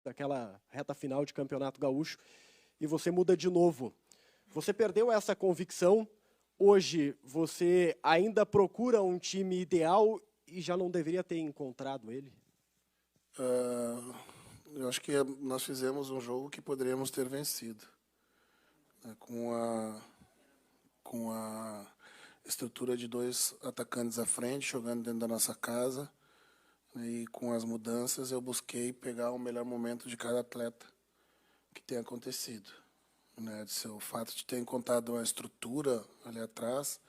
daquela reta final de Campeonato Gaúcho, e você muda de novo. Você perdeu essa convicção, hoje você ainda procura um time ideal e já não deveria ter encontrado ele? Eu acho que nós fizemos um jogo que poderíamos ter vencido, né, com a estrutura de 2 atacantes à frente, jogando dentro da nossa casa, né, e com as mudanças eu busquei pegar o melhor momento de cada atleta que tem acontecido, né, o fato de ter encontrado uma estrutura ali atrás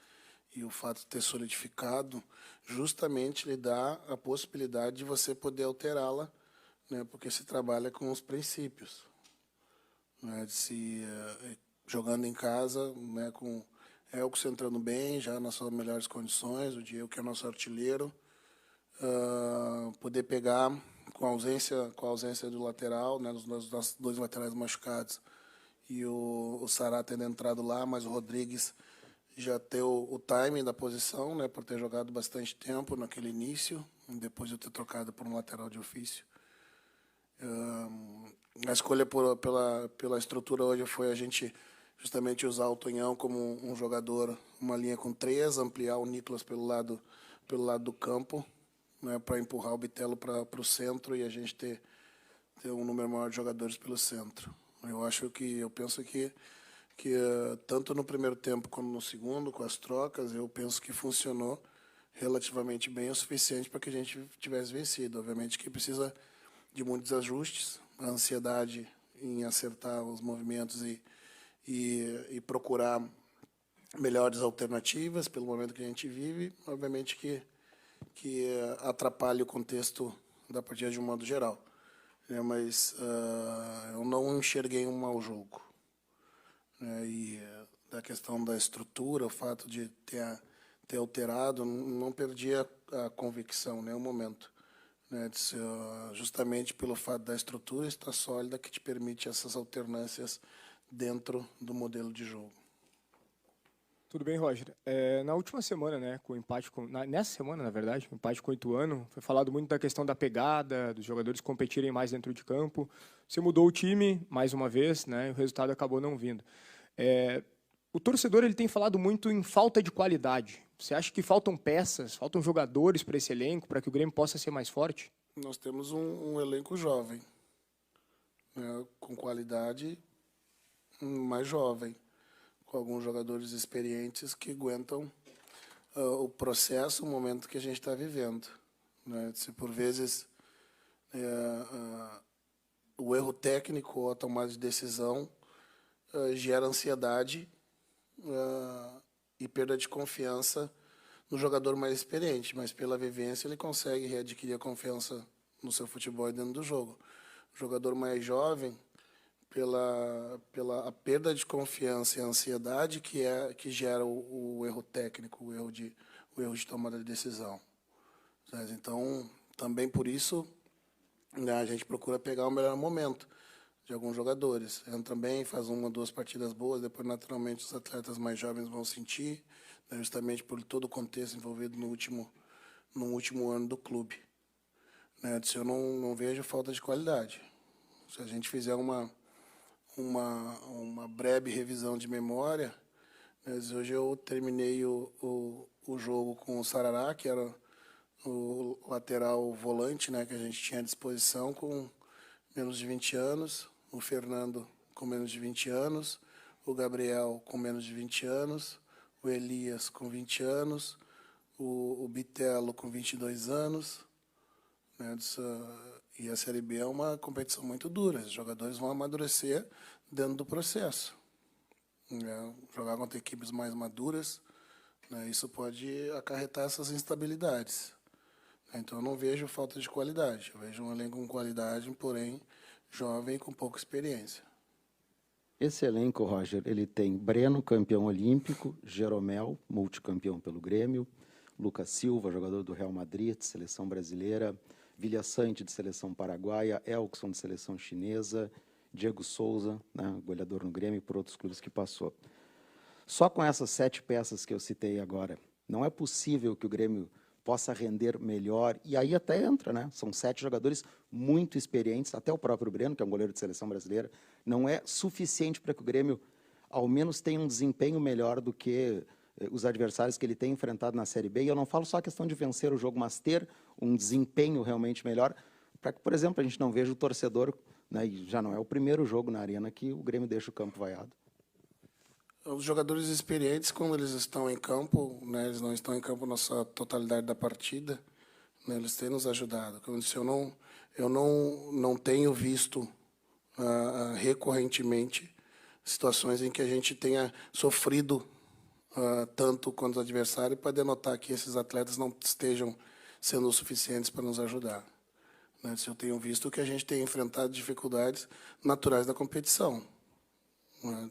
e o fato de ter solidificado justamente lhe dá a possibilidade de você poder alterá-la, né, porque se trabalha com os princípios, né, jogando em casa, né, com Elkson entrando bem, já nas suas melhores condições, o Diego que é nosso artilheiro, poder pegar com a ausência do lateral, né, dos nossos 2 laterais machucados, e o Sará tendo entrado lá, mas o Rodrigues já ter o timing da posição, né, por ter jogado bastante tempo naquele início, depois de eu ter trocado por um lateral de ofício. A escolha pela estrutura hoje foi a gente justamente usar o Tonhão como um jogador, uma linha com 3, ampliar o Nicolas pelo lado do campo, né, para empurrar o Bitelo para o centro e a gente ter um número maior de jogadores pelo centro. Eu penso que tanto no primeiro tempo como no segundo, com as trocas, eu penso que funcionou relativamente bem o suficiente para que a gente tivesse vencido. Obviamente que precisa de muitos ajustes, a ansiedade em acertar os movimentos e procurar melhores alternativas pelo momento que a gente vive, obviamente que atrapalha o contexto da partida de um modo geral, né, mas eu não enxerguei um mau jogo, né, e da questão da estrutura, o fato de ter alterado, não perdi a convicção em nenhum momento, né, justamente pelo fato da estrutura estar sólida que te permite essas alternâncias dentro do modelo de jogo. Tudo bem, Roger. Na última semana, né, com o empate nessa semana, na verdade, o empate com o Ituano, foi falado muito da questão da pegada, dos jogadores competirem mais dentro de campo. Você mudou o time mais uma vez, né, e o resultado acabou não vindo. O torcedor ele tem falado muito em falta de qualidade. Você acha que faltam peças, faltam jogadores para esse elenco, para que o Grêmio possa ser mais forte? Nós temos um elenco jovem, né, com qualidade, mais jovem, com alguns jogadores experientes que aguentam o processo, o momento que a gente está vivendo, né? Se por vezes o erro técnico ou a tomada de decisão gera ansiedade e perda de confiança no jogador mais experiente, mas pela vivência ele consegue readquirir a confiança no seu futebol e dentro do jogo. O jogador mais jovem, pela a perda de confiança e a ansiedade que gera o erro técnico, o erro de tomada de decisão. Então, também por isso, né, a gente procura pegar o melhor momento de alguns jogadores. Entra bem, faz 1 ou 2 partidas boas, depois naturalmente os atletas mais jovens vão sentir, né, justamente por todo o contexto envolvido no último ano do clube, né, eu não vejo falta de qualidade. Se a gente fizer uma breve revisão de memória, mas hoje eu terminei o jogo com o Sarará, que era o lateral volante, né, que a gente tinha à disposição, com menos de 20 anos, o Fernando com menos de 20 anos, o Gabriel com menos de 20 anos, o Elias com 20 anos, o Bitelo com 22 anos, né, e a Série B é uma competição muito dura, os jogadores vão amadurecer dentro do processo, né, jogar contra equipes mais maduras, né, isso pode acarretar essas instabilidades. Então, eu não vejo falta de qualidade. Eu vejo um elenco com qualidade, porém jovem e com pouca experiência. Esse elenco, Roger, ele tem Breno, campeão olímpico, Jeromel, multicampeão pelo Grêmio, Lucas Silva, jogador do Real Madrid, de seleção brasileira, Vilhaçante, de seleção paraguaia, Elkson, de seleção chinesa, Diego Souza, né, goleador no Grêmio, por outros clubes que passou. Só com essas 7 peças que eu citei agora, não é possível que o Grêmio possa render melhor. E aí até entra, né? São 7 jogadores muito experientes, até o próprio Breno, que é um goleiro de seleção brasileira, não é suficiente para que o Grêmio, ao menos, tenha um desempenho melhor do que os adversários que ele tem enfrentado na Série B. E eu não falo só a questão de vencer o jogo, mas ter um desempenho realmente melhor, para que, por exemplo, a gente não veja o torcedor, né, e já não é o primeiro jogo na Arena que o Grêmio deixa o campo vaiado. Os jogadores experientes, quando eles estão em campo, né, eles não estão em campo na sua totalidade da partida, né, eles têm nos ajudado. Como eu disse, eu não tenho visto recorrentemente situações em que a gente tenha sofrido tanto quanto o adversário para denotar que esses atletas não estejam sendo o suficientes para nos ajudar. Né? Eu tenho visto que a gente tem enfrentado dificuldades naturais da competição. Né?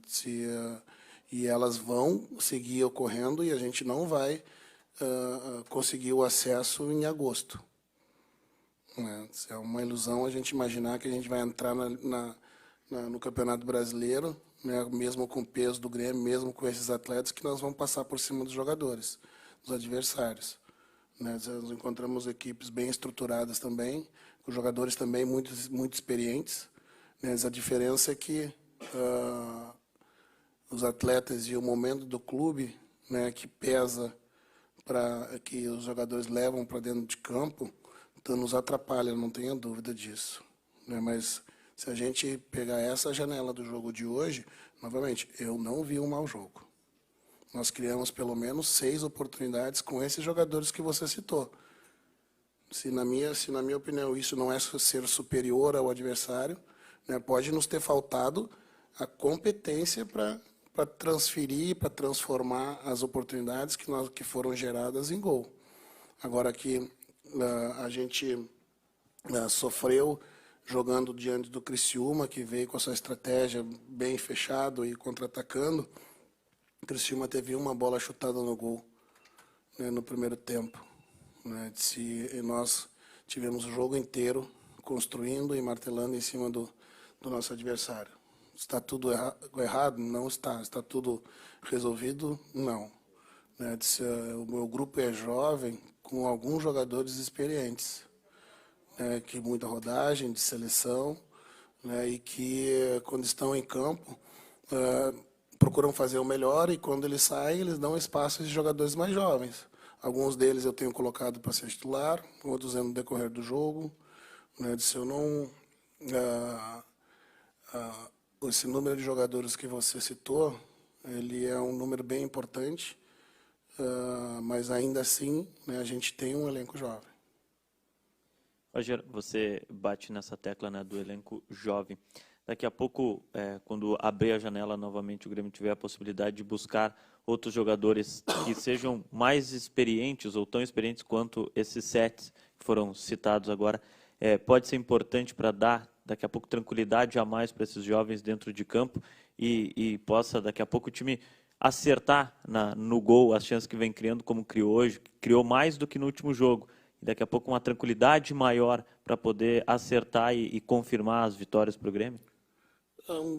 E elas vão seguir ocorrendo e a gente não vai conseguir o acesso em agosto. Né? É uma ilusão a gente imaginar que a gente vai entrar no Campeonato Brasileiro, né, mesmo com o peso do Grêmio, mesmo com esses atletas, que nós vamos passar por cima dos jogadores, dos adversários. Né? Nós encontramos equipes bem estruturadas também, com jogadores também muito experientes. Né? A diferença é que os atletas e o momento do clube, né, que pesa para que os jogadores levam para dentro de campo, então nos atrapalha, não tenha dúvida disso. Né? Mas se a gente pegar essa janela do jogo de hoje, novamente, eu não vi um mau jogo. Nós criamos pelo menos 6 oportunidades com esses jogadores que você citou. Se na minha opinião isso não é ser superior ao adversário, né, pode nos ter faltado a competência para transferir, para transformar as oportunidades que foram geradas em gol. Agora que a gente sofreu jogando diante do Criciúma, que veio com a sua estratégia bem fechado e contra-atacando. O Criciúma teve uma bola chutada no gol, né, no primeiro tempo. Né, e nós tivemos o jogo inteiro construindo e martelando em cima do nosso adversário. Está tudo errado? Não está. Está tudo resolvido? Não. Né, o meu grupo é jovem, com alguns jogadores experientes, que muita rodagem de seleção, né, e que quando estão em campo procuram fazer o melhor, e quando eles saem eles dão espaço a jogadores mais jovens. Alguns deles eu tenho colocado para ser titular, outros no decorrer do jogo. Né, eu não esse número de jogadores que você citou, ele é um número bem importante, mas ainda assim, né, a gente tem um elenco jovem. Roger, você bate nessa tecla, né, do elenco jovem. Daqui a pouco, quando abrir a janela novamente, o Grêmio tiver a possibilidade de buscar outros jogadores que sejam mais experientes ou tão experientes quanto esses 7 que foram citados agora, pode ser importante para dar, daqui a pouco, tranquilidade a mais para esses jovens dentro de campo e possa, daqui a pouco, o time acertar no gol as chances que vem criando, como criou hoje, criou mais do que no último jogo. Daqui a pouco uma tranquilidade maior para poder acertar e confirmar as vitórias para o Grêmio?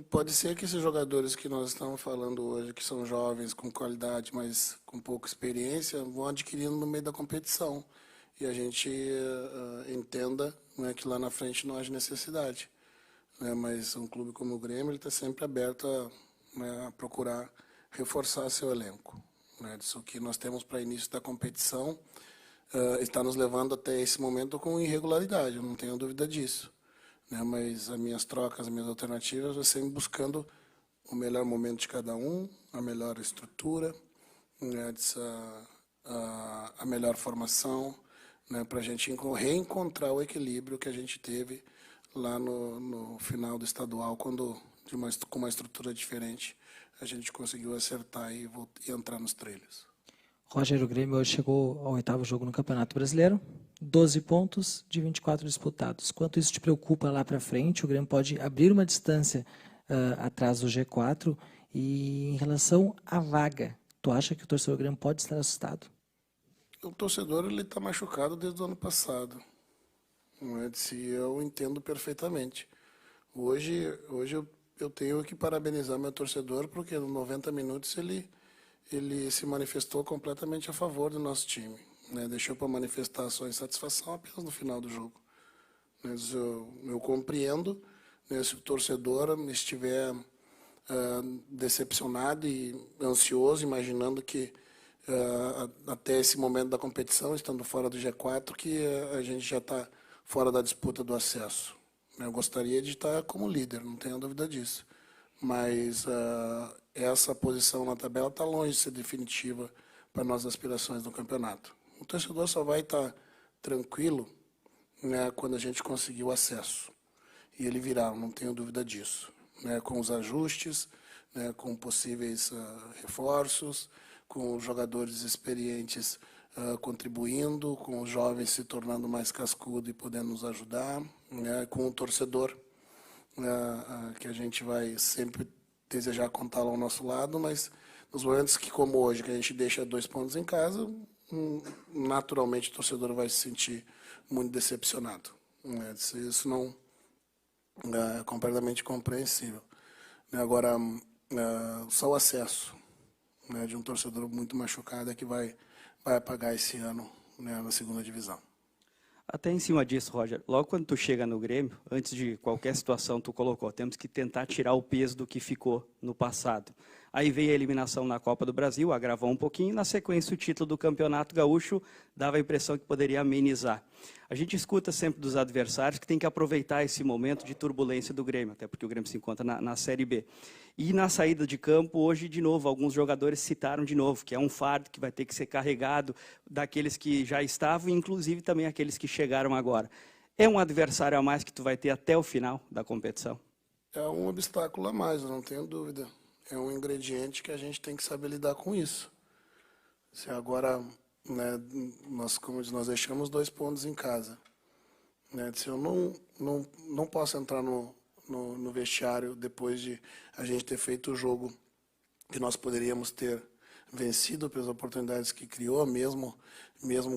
Pode ser que esses jogadores que nós estamos falando hoje, que são jovens, com qualidade, mas com pouca experiência, vão adquirindo no meio da competição. E a gente entenda, né, que lá na frente não haja necessidade. Né, mas um clube como o Grêmio está sempre aberto a procurar reforçar seu elenco. Né, isso que nós temos para início da competição está nos levando até esse momento com irregularidade, eu não tenho dúvida disso. Né, mas as minhas trocas, as minhas alternativas, eu sempre buscando o melhor momento de cada um, a melhor estrutura, né, a melhor formação, né, para a gente reencontrar o equilíbrio que a gente teve lá no final do estadual, quando com uma estrutura diferente a gente conseguiu acertar e entrar nos trilhos. Roger, o Grêmio hoje chegou ao 8º jogo no Campeonato Brasileiro, 12 pontos de 24 disputados. Quanto isso te preocupa lá para frente? O Grêmio pode abrir uma distância atrás do G4 e em relação à vaga, tu acha que o torcedor do Grêmio pode estar assustado? O torcedor está machucado desde o ano passado. Eu entendo perfeitamente. Hoje eu tenho que parabenizar meu torcedor, porque nos 90 minutos ele se manifestou completamente a favor do nosso time. né? Deixou para manifestar a sua insatisfação apenas no final do jogo. Mas eu compreendo, né, se o torcedor estiver decepcionado e ansioso, imaginando que até esse momento da competição, estando fora do G4, que a gente já está fora da disputa do acesso. Eu gostaria de estar como líder, não tenho dúvida disso. Mas essa posição na tabela está longe de ser definitiva para nossas aspirações no campeonato. O torcedor só vai estar tranquilo, né, quando a gente conseguir o acesso. E ele virá, não tenho dúvida disso. Né, com os ajustes, né, com possíveis reforços, com os jogadores experientes contribuindo, com os jovens se tornando mais cascudo e podendo nos ajudar, né, com o torcedor, que a gente vai sempre desejar contá-lo ao nosso lado, mas nos momentos que, como hoje, que a gente deixa 2 pontos em casa, naturalmente o torcedor vai se sentir muito decepcionado. Né, isso não é completamente compreensível. Agora, só o acesso, né, de um torcedor muito machucado é que vai apagar esse ano, né, na segunda divisão. Até em cima disso, Roger, logo quando tu chega no Grêmio, antes de qualquer situação tu colocou, temos que tentar tirar o peso do que ficou no passado. Aí veio a eliminação na Copa do Brasil, agravou um pouquinho, na sequência o título do Campeonato Gaúcho dava a impressão que poderia amenizar. A gente escuta sempre dos adversários que tem que aproveitar esse momento de turbulência do Grêmio, até porque o Grêmio se encontra na Série B. E na saída de campo, hoje, de novo, alguns jogadores citaram de novo, que é um fardo que vai ter que ser carregado daqueles que já estavam, inclusive também aqueles que chegaram agora. É um adversário a mais que tu vai ter até o final da competição? É um obstáculo a mais, eu não tenho dúvida. É um ingrediente que a gente tem que saber lidar com isso. Se agora, né, nós deixamos 2 pontos em casa, né, se eu não posso entrar no vestiário depois de a gente ter feito o jogo que nós poderíamos ter vencido pelas oportunidades que criou, mesmo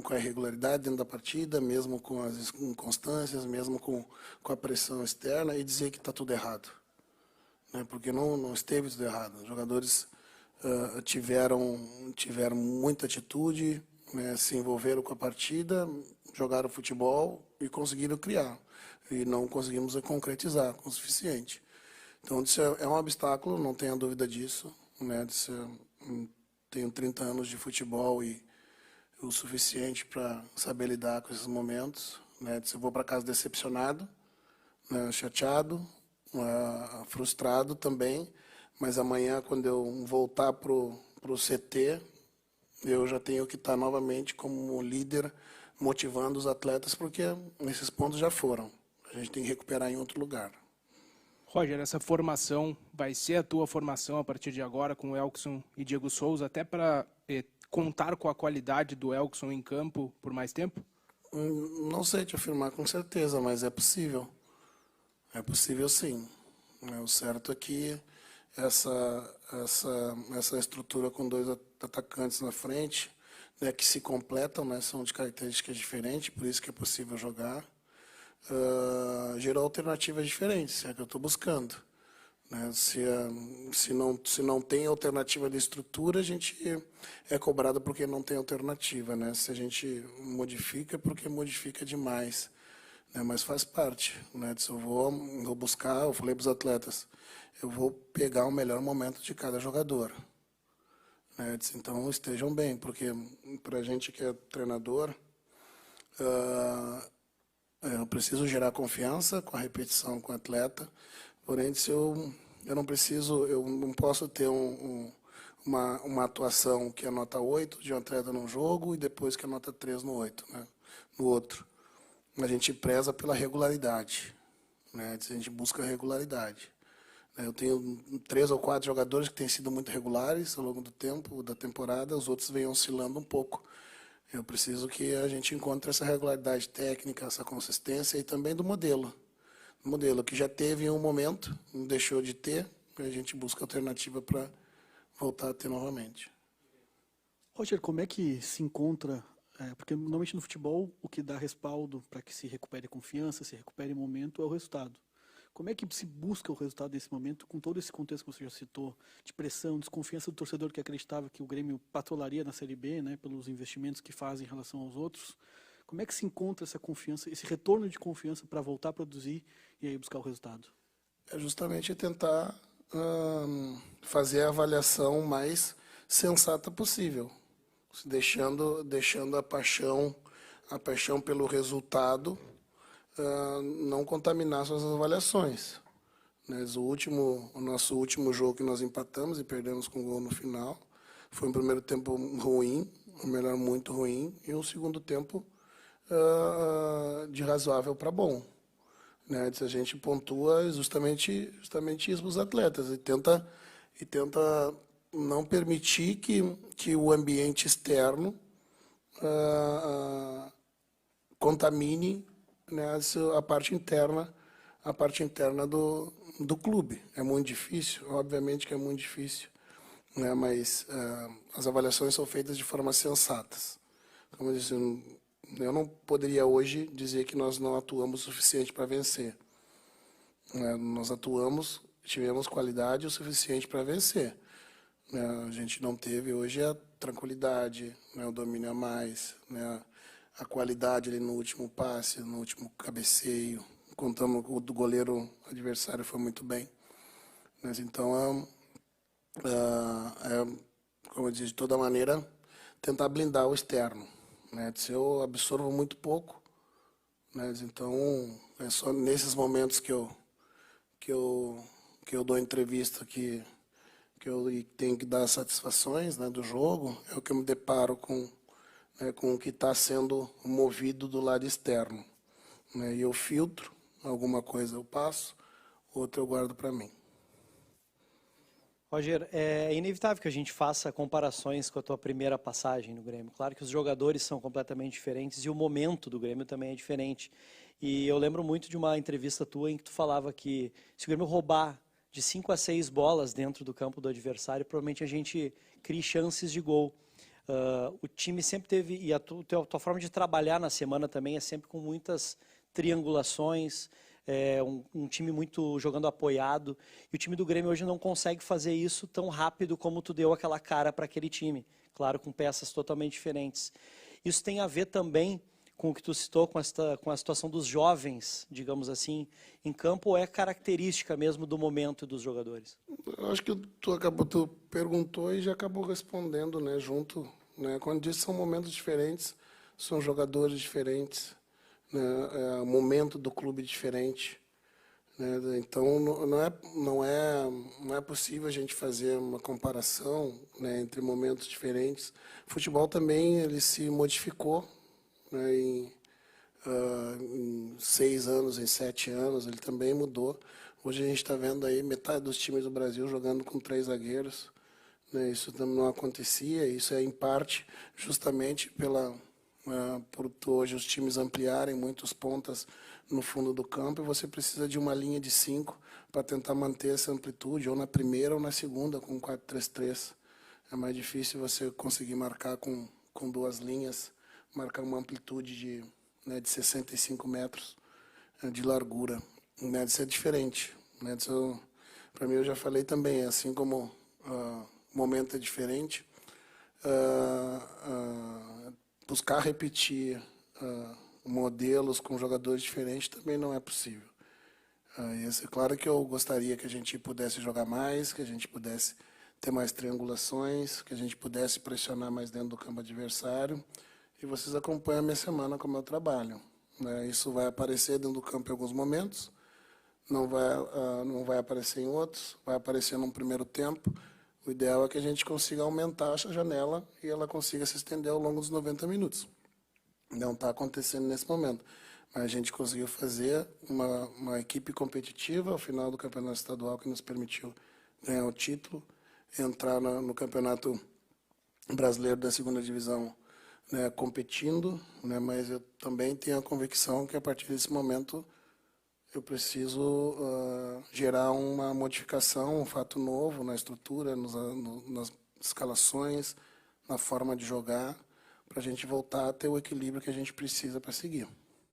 com a irregularidade dentro da partida, mesmo com as inconstâncias, mesmo com a pressão externa, e dizer que está tudo errado. Né, porque não esteve tudo errado. Os jogadores tiveram muita atitude, né, se envolveram com a partida, jogaram futebol e conseguiram criar. E não conseguimos concretizar com o suficiente. Então, isso é um obstáculo, não tenha dúvida disso. Né, tenho 30 anos de futebol e o suficiente para saber lidar com esses momentos. Né, eu vou para casa decepcionado, né, chateado, frustrado também, mas amanhã, quando eu voltar para o CT, eu já tenho que estar novamente como líder, motivando os atletas, porque esses pontos já foram. A gente tem que recuperar em outro lugar. Roger, essa formação vai ser a tua formação a partir de agora com o Elkson e Diego Souza, até para contar com a qualidade do Elkson em campo por mais tempo? Não sei te afirmar com certeza, mas é possível. É possível, sim. O certo é que essa estrutura com 2 atacantes na frente, né, que se completam, né, são de características diferentes, por isso que é possível jogar, gerou alternativas diferentes, é que eu estou buscando. Né? Se não tem alternativa de estrutura, a gente é cobrado porque não tem alternativa. Né? Se a gente modifica, porque modifica demais. Mas faz parte. Né? Se eu vou buscar, eu falei para os atletas, eu vou pegar o melhor momento de cada jogador. Né? Então estejam bem, porque para a gente que é treinador, eu preciso gerar confiança com a repetição com o atleta, porém se eu não posso ter uma atuação que é nota 8 de um atleta num jogo e depois que é nota 3 no 8, né? No outro. A gente preza pela regularidade, né? A gente busca regularidade. Eu tenho 3 ou 4 jogadores que têm sido muito regulares ao longo do tempo, da temporada, os outros vêm oscilando um pouco. Eu preciso que a gente encontre essa regularidade técnica, essa consistência e também do modelo. O modelo que já teve em um momento, não deixou de ter, e a gente busca alternativa para voltar a ter novamente. Roger, como é que se encontra, porque normalmente no futebol o que dá respaldo para que se recupere confiança, se recupere momento é o resultado. Como é que se busca o resultado nesse momento, com todo esse contexto que você já citou, de pressão, desconfiança do torcedor que acreditava que o Grêmio patrolaria na Série B, né, pelos investimentos que faz em relação aos outros? Como é que se encontra essa confiança, esse retorno de confiança para voltar a produzir e aí buscar o resultado? É justamente tentar fazer a avaliação mais sensata possível, deixando a paixão pelo resultado não contaminar suas avaliações. Mas o nosso último jogo que nós empatamos e perdemos com gol no final foi um primeiro tempo ruim, um melhor muito ruim, e um segundo tempo de razoável para bom. Né? A gente pontua justamente isso para os atletas e tenta não permitir que o ambiente externo contamine, né, a parte interna do clube. É muito difícil, obviamente que é muito difícil, né, mas as avaliações são feitas de forma sensatas. Como eu disse, eu não poderia hoje dizer que nós não atuamos o suficiente para vencer. Nós tivemos qualidade o suficiente para vencer. A gente não teve hoje a tranquilidade, né, o domínio a mais, né, a qualidade ali no último passe, no último cabeceio. Contamos o do goleiro adversário foi muito bem. Mas então, como eu disse, de toda maneira, tentar blindar o externo. Né? Se eu absorvo muito pouco, né? Então é só nesses momentos que eu dou entrevista que eu tenho que dar satisfações, né, do jogo, é o que eu me deparo com o que está sendo movido do lado externo. Né? E eu filtro, alguma coisa eu passo, outra eu guardo para mim. Roger, é inevitável que a gente faça comparações com a tua primeira passagem no Grêmio. Claro que os jogadores são completamente diferentes e o momento do Grêmio também é diferente. E eu lembro muito de uma entrevista tua em que tu falava que se o Grêmio roubar de 5 a 6 bolas dentro do campo do adversário, provavelmente a gente cria chances de gol. O time sempre teve, e a tua forma de trabalhar na semana também é sempre com muitas triangulações, um time muito jogando apoiado, e o time do Grêmio hoje não consegue fazer isso tão rápido como tu deu aquela cara para aquele time, claro, com peças totalmente diferentes. Isso tem a ver também com o que tu citou, com a situação dos jovens, digamos assim, em campo, ou é característica mesmo do momento dos jogadores? Eu acho que tu perguntou e já acabou respondendo, né, junto. Né, quando diz são momentos diferentes, são jogadores diferentes, né, o momento do clube diferente. Né, então não é possível a gente fazer uma comparação, né, entre momentos diferentes. O futebol também ele se modificou, né, em 6 anos, em 7 anos, ele também mudou. Hoje a gente está vendo aí metade dos times do Brasil jogando com 3 zagueiros. Né, isso não acontecia, isso é em parte justamente por hoje os times ampliarem muitos pontas no fundo do campo, e você precisa de uma linha de 5 para tentar manter essa amplitude, ou na primeira ou na segunda, com 4-3-3. É mais difícil você conseguir marcar com 2 linhas, marcar uma amplitude de 65 metros de largura. Né? Isso é diferente. Né? Para mim, eu já falei também, assim como o momento é diferente, buscar repetir modelos com jogadores diferentes também não é possível. É claro que eu gostaria que a gente pudesse jogar mais, que a gente pudesse ter mais triangulações, que a gente pudesse pressionar mais dentro do campo adversário. E vocês acompanham a minha semana como eu trabalho. Né? Isso vai aparecer dentro do campo em alguns momentos, não vai aparecer em outros, vai aparecer num primeiro tempo. O ideal é que a gente consiga aumentar essa janela e ela consiga se estender ao longo dos 90 minutos. Não está acontecendo nesse momento. Mas a gente conseguiu fazer uma equipe competitiva ao final do campeonato estadual que nos permitiu ganhar o título, entrar no campeonato brasileiro da segunda divisão, né, competindo, né, mas eu também tenho a convicção que a partir desse momento eu preciso gerar uma modificação, um fato novo na estrutura, nas escalações, na forma de jogar, para a gente voltar a ter o equilíbrio que a gente precisa para seguir.